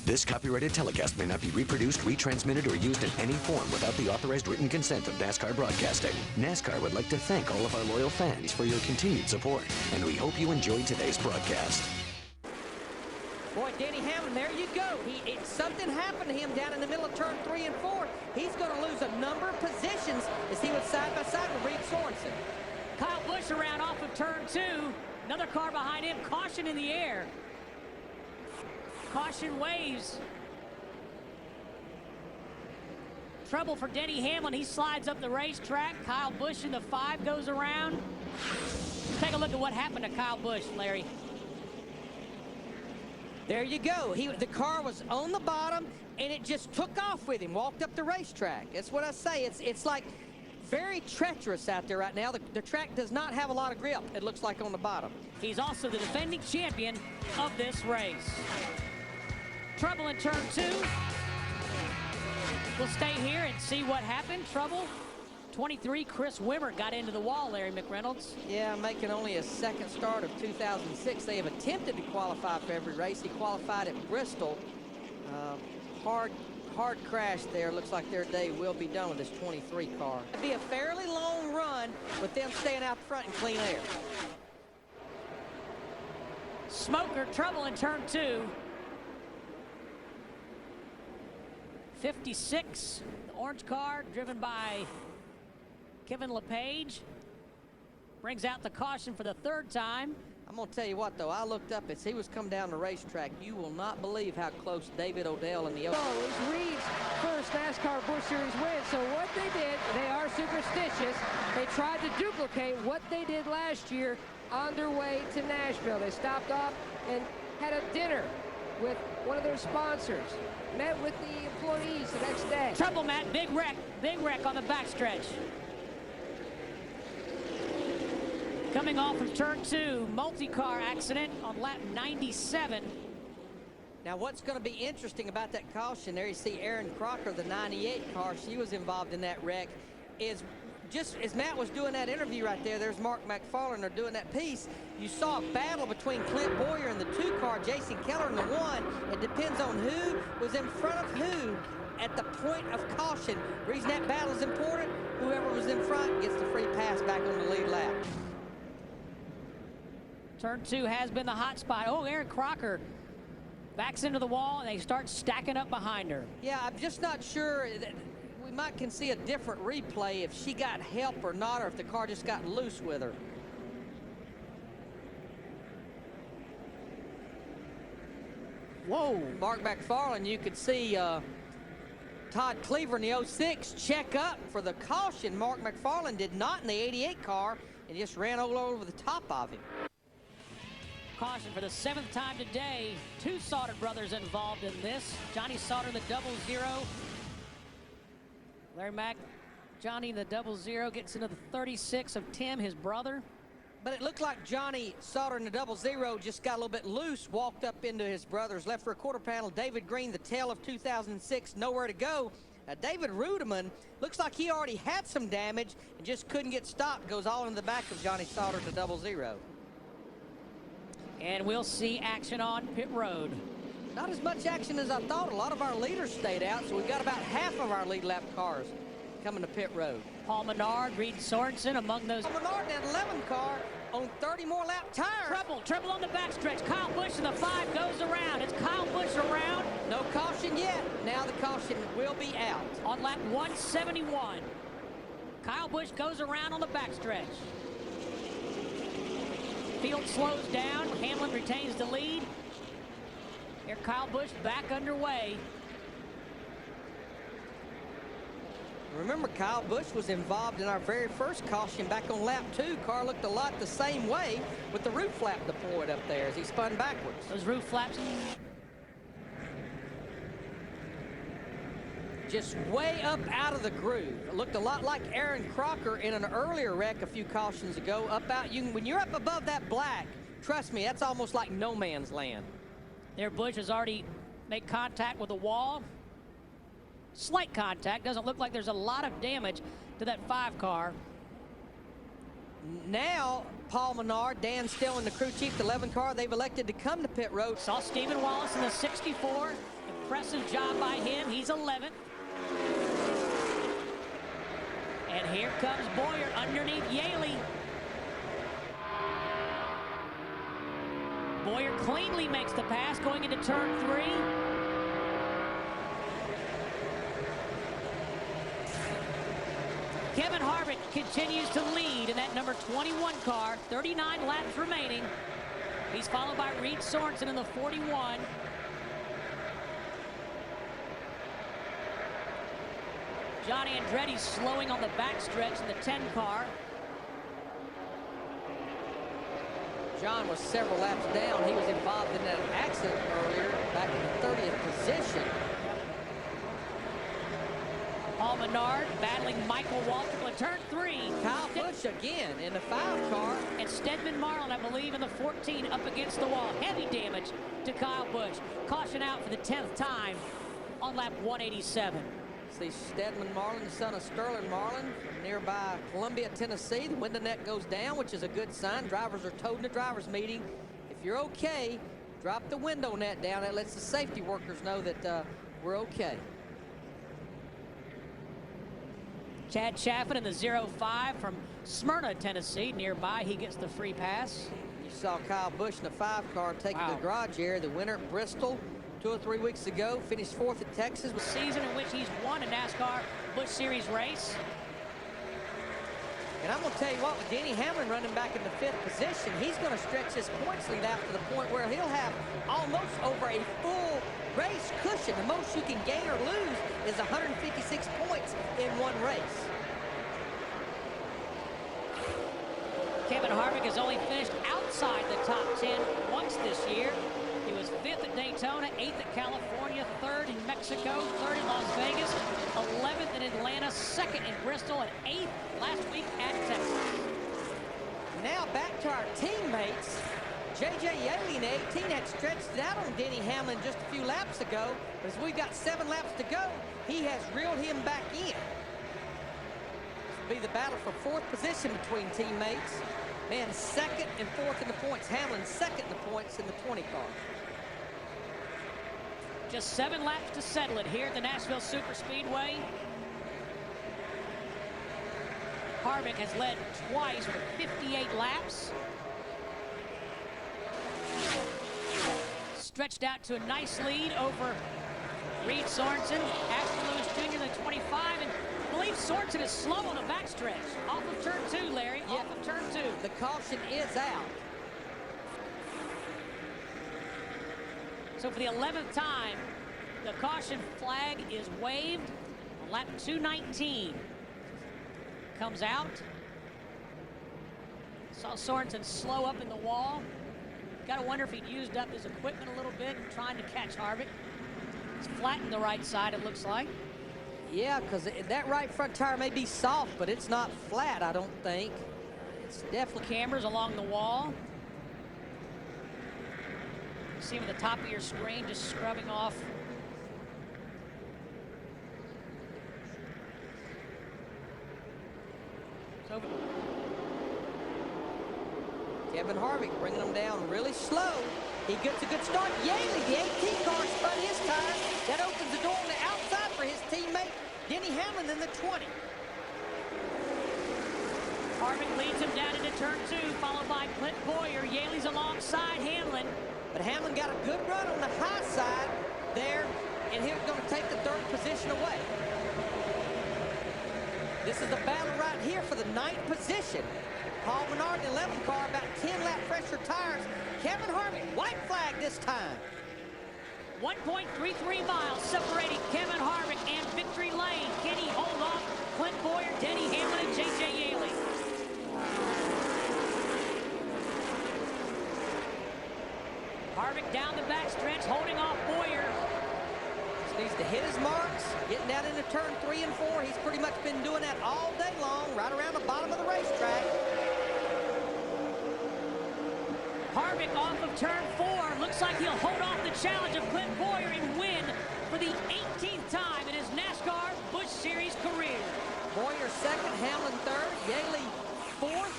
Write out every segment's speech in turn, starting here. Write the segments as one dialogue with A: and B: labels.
A: This copyrighted telecast may not be reproduced, retransmitted, or used in any form without the authorized written consent of NASCAR Broadcasting. NASCAR would like to thank all of our loyal fans for your continued support, and we hope you enjoyed today's broadcast.
B: Boy, Denny Hamlin, there you go. Something happened to him down in the middle of turn 3 and 4. He's going to lose a number of positions as he was side by side with Reed Sorensen.
C: Kyle Busch around off of turn 2. Another car behind him. Caution in the air. Caution waves. Trouble for Denny Hamlin. He slides up the racetrack. Kyle Busch in the 5 goes around. Take a look at what happened to Kyle Busch, Larry.
B: There you go. The car was on the bottom, and it just took off with him, walked up the racetrack. That's what I say. It's like very treacherous out there right now. The track does not have a lot of grip, it looks like, on the bottom.
C: He's also the defending champion of this race. Trouble in turn 2. We'll stay here and see what happened. Trouble. 23, Chris Wimmer got into the wall, Larry McReynolds.
B: Yeah, making only a second start of 2006. They have attempted to qualify for every race. He qualified at Bristol. Hard crash there. Looks like their day will be done with this 23 car. It'll be a fairly long run with them staying out front in clean air.
C: Smoker, trouble in turn 2. 56, the orange car driven by Kevin LePage, brings out the caution for the 3rd time.
B: I'm going to tell you what, though. I looked up as he was coming down the racetrack. You will not believe how close David O'Dell and the...
D: So it's Reed's first NASCAR Busch Series win. So what they did, they are superstitious. They tried to duplicate what they did last year on their way to Nashville. They stopped off and had a dinner with one of their sponsors. Met with the employees the next day.
C: Trouble, Matt. Big wreck on the backstretch. Coming off of turn 2, multi-car accident on lap 97.
B: Now, what's going to be interesting about that caution there, you see Aaron Crocker, the 98 car, she was involved in that wreck, is just as Matt was doing that interview right there, there's Mark McFarland, they're doing that piece. You saw a battle between Clint Boyer and the 2 car, Jason Keller in the 1. It depends on who was in front of who at the point of caution. The reason that battle is important, whoever was in front gets the free pass back on the lead lap.
C: Turn 2 has been the hot spot. Oh, Aaron Crocker backs into the wall, and they start stacking up behind her.
B: Yeah, I'm just not sure that we might can see a different replay if she got help or not, or if the car just got loose with her. Whoa, Mark McFarland, you could see Todd Cleaver in the 06 check up for the caution. Mark McFarland did not in the 88 car and just ran all over the top of him.
C: Caution for the 7th time today. 2 Sauter brothers involved in this. Johnny Sauter, the 00. Larry Mack, Johnny, the 00, gets into the 36 of Tim, his brother.
B: But it looked like Johnny Sauter in the 00 just got a little bit loose, walked up into his brother's left rear quarter panel. David Green, the tail of 2006, nowhere to go. Now, David Rudeman looks like he already had some damage and just couldn't get stopped. Goes all in the back of Johnny Sauter, the 00.
C: And we'll see action on pit road.
B: Not as much action as I thought. A lot of our leaders stayed out, so we've got about half of our lead lap cars coming to pit road.
C: Paul Menard, Reed Sorensen among those.
B: Paul Menard in that 11 car on 30 more lap tires.
C: Trouble on the backstretch. Kyle Busch in the 5 goes around. It's Kyle Busch around.
B: No caution yet. Now the caution will be out.
C: On lap 171. Kyle Busch goes around on the backstretch. Field slows down. Hamlin retains the lead. Here Kyle Busch back underway.
B: Remember, Kyle Busch was involved in our very first caution back on lap 2. Car looked a lot the same way with the roof flap deployed up there as he spun backwards.
C: Those roof flaps.
B: Just way up out of the groove. It looked a lot like Aaron Crocker in an earlier wreck a few cautions ago. Up out, when you're up above that black, trust me, that's almost like no man's land.
C: There, Busch has already made contact with the wall. Slight contact. Doesn't look like there's a lot of damage to that 5 car.
B: Now, Paul Menard, Dan Still, and the crew chief, the 11 car, they've elected to come to pit road.
C: Saw Stephen Wallace in the 64. impressive job by him. He's 11th. And here comes Boyer underneath Yaley. Boyer cleanly makes the pass going into turn 3. Kevin Harvick continues to lead in that number 21 car. 39 laps remaining. He's followed by Reed Sorensen in the 41. John Andretti's slowing on the backstretch in the 10 car.
B: John was several laps down. He was involved in that accident earlier, back in the 30th position.
C: Paul Menard battling Michael Waltrip in turn 3.
B: Kyle Busch again in the 5 car.
C: And Stedman Marlin, I believe, in the 14 up against the wall. Heavy damage to Kyle Busch. Caution out for the 10th time on lap 187.
B: See Stedman Marlin, the son of Sterling Marlin, from nearby Columbia, Tennessee. The window net goes down, which is a good sign. Drivers are told in the drivers' meeting, if you're okay, drop the window net down. That lets the safety workers know that we're okay.
C: Chad Chaffin in the 05 from Smyrna, Tennessee. Nearby, he gets the free pass.
B: You saw Kyle Busch in the 5 car taking the garage area. The winner at Bristol 2 or 3 weeks ago, finished 4th at Texas.
C: The season in which he's won a NASCAR Busch Series race.
B: And I'm going to tell you what, with Denny Hamlin running back in the 5th position, he's going to stretch his points lead out to the point where he'll have almost over a full race cushion. The most you can gain or lose is 156 points in one race.
C: Kevin Harvick has only finished outside the top 10 once this year. He was 5th at Daytona, 8th at California, 3rd in Mexico, 3rd in Las Vegas, 11th in Atlanta, 2nd in Bristol, and 8th last week at Texas.
B: Now back to our teammates. J.J. Yaley in 18 had stretched it out on Denny Hamlin just a few laps ago. But as we've got 7 laps to go, he has reeled him back in. This will be the battle for 4th position between teammates. Man, 2nd and 4th in the points. Hamlin 2nd in the points in the 20 car.
C: Just 7 laps to settle it here at the Nashville Superspeedway. Harvick has led twice for 58 laps. Stretched out to a nice lead over Reed Sorensen, Ashton Lewis Jr. in the 25, and I believe Sorensen is slow on the backstretch. Off of turn 2, Larry, off of turn 2.
B: The caution is out.
C: So for the 11th time, the caution flag is waved on lap 219. Comes out. Saw Sorensen slow up in the wall. Got to wonder if he'd used up his equipment a little bit trying to catch Harvick. It's flattened the right side, it looks like.
B: Yeah, because that right front tire may be soft, but it's not flat, I don't think. It's definitely...
C: Cameras along the wall. You see him at the top of your screen just scrubbing off. So
B: Kevin Harvick bringing them down really slow. He gets a good start. Yaley, the 18 car, spun his tire. That opens the door on the outside for his teammate, Denny Hamlin, in the 20.
C: Harvick leads him down into turn 2, followed by Clint Boyer. Yaley's alongside Hamlin.
B: But Hamlin got a good run on the high side there, and he's going to take the 3rd position away. This is the battle right here for the 9th position. Paul Menard in the 11th car, about 10 lap pressure tires. Kevin Harvick, white flag this time.
C: 1.33 miles separating Kevin Harvick and victory lane. Can he hold off Clint Boyer, Denny Hamlin, and J.J. Yaley? Harvick down the backstretch, holding off Boyer.
B: Just needs to hit his marks, getting down into turn 3 and 4. He's pretty much been doing that all day long, right around the bottom of the racetrack.
C: Harvick off of turn 4. Looks like he'll hold off the challenge of Clint Boyer and win for the 18th time in his NASCAR Busch Series career.
B: Boyer 2nd, Hamlin 3rd, Yaley 4th,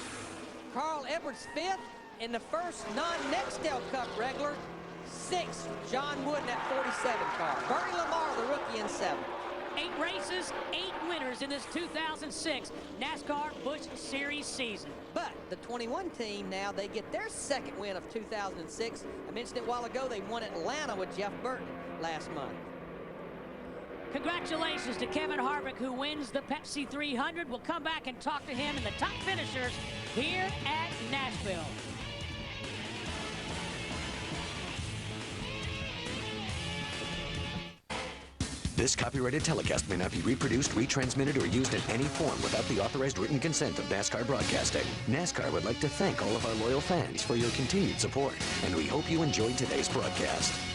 B: Carl Edwards 5th, and the first non-Nextel Cup regular, 6th, John Wooden at 47 car. Bernie Lamar, the rookie, in 7th.
C: 8 races, 8 winners in this 2006 NASCAR Busch Series season.
B: But the 21 team now, they get their 2nd win of 2006. I mentioned it a while ago, they won Atlanta with Jeff Burton last month.
C: Congratulations to Kevin Harvick, who wins the Pepsi 300. We'll come back and talk to him in the top finishers here at Nashville.
A: This copyrighted telecast may not be reproduced, retransmitted, or used in any form without the authorized written consent of NASCAR Broadcasting. NASCAR would like to thank all of our loyal fans for your continued support, and we hope you enjoyed today's broadcast.